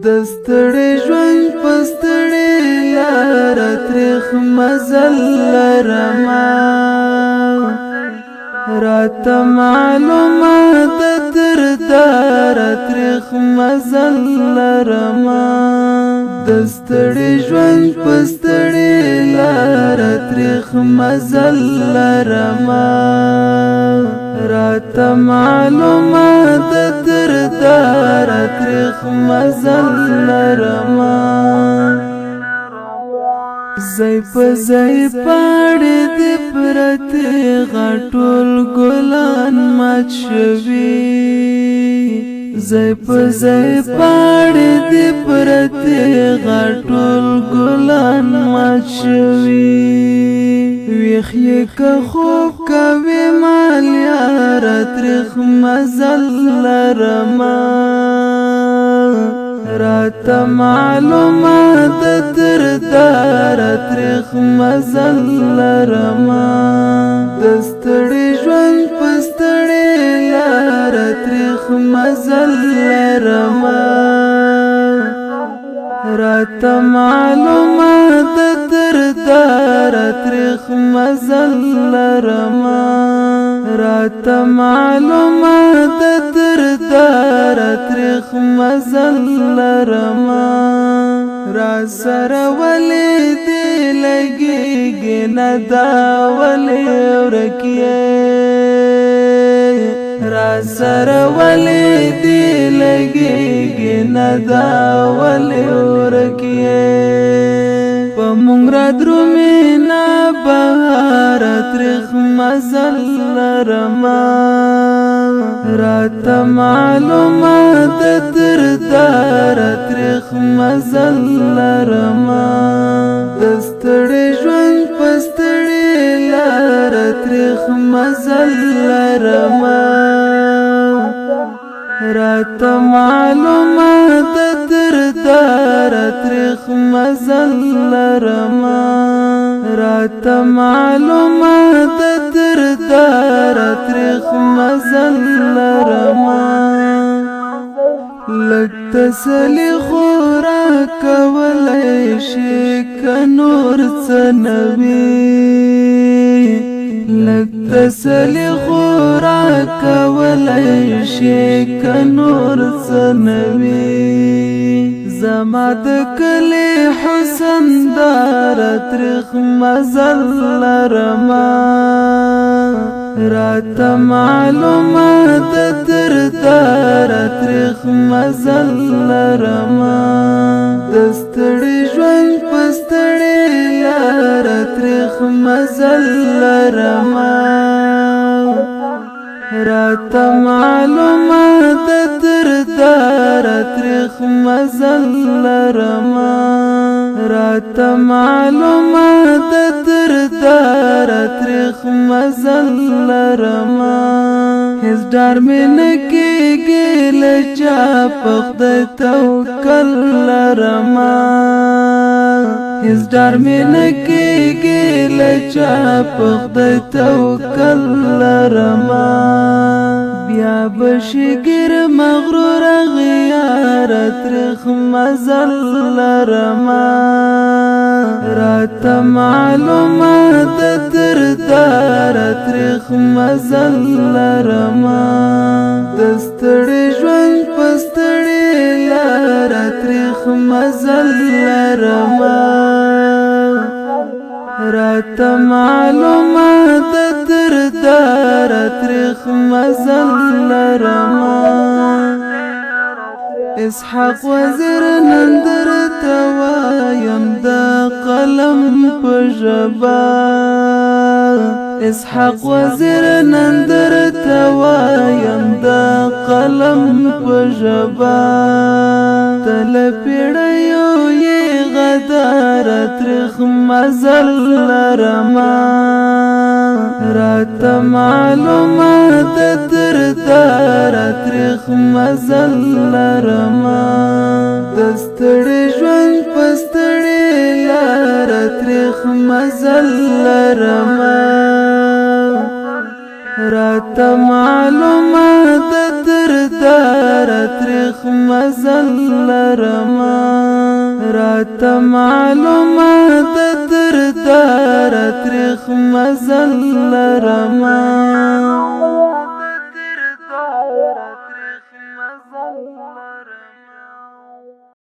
دستړې ژوند پستړې لار ترخ مزل لرما رات معلومه د دردار ترخ مزل لرما دستړې ژوند پستړې لار ترخ مزل لرما رات معلومه د دردار ترخ مزل لرما زای په زای پاړې د پرته غټول ګلان مات شوي زای په زای پاړې د پرته غټول ګلان مات شوي ویخ یې که خوب کوي مال یار ترخ مزل لرما رات معلومه د دردار ترخ مزل لرما دستړې ژوند پستړې لار ترخ مزل لرما رات معلومه د دردار ترخ مزل لرما رات معلومه د دردار ترخ مزل لرما را سره ولې دې لګېږي نه دا ولې ورکیې را سره ولې دې لګېږي نه دا ولې ورکیې په مونږ را درومې نه بهار ترخ مزل لرما رات معلومه د دردار ترخ مزل لرما دستړې ژوند پستړې لار ترخ مزل لرما رات معلومه د دردار ترخ مزل لرما رات معلومه د دردار ترخ مزل لرما لږ تسلي خورا کولی شي که نور څه نه وي لږ تسلي خورا کولی شي که نور څه نه وي زما د کلي حسن دار ترخ مزل لرما رات معلومه د دردار ترخ مزل لرما دستړې ژوند پستړې لار ترخ مزل لرما رات معلومه د دردار ترخ مزل لرما رات معلومه د دردار ترخ مزل لرما هیڅ ډار مې نه کېږي له چا په خدای توکل لرما هیڅ ډار مې نه کېږي له چا په خدای توکل لرما بیا به شګر مغرور غیار ترخ مزل لرما رات معلومه د دردار ترخ مزل لرما دستړې ژوند پستړې لار ترخ مزل لرما رات معلومه د دردار ترخ مزل لرما اسحاق وزیر نندر توایم د قلم په ژبه اسحاق وزیر نندر توایم د قلم په ژبه تل پیړیو یې غدار ترخ مزل لرما رات معلومه د دردار ترخ مزل لرما دستړې ژوند پستړې لار ترخ مزل لرما رات معلومه د دردار ترخ مزل لرما راته معلومه د دردار تریخ مزل لرما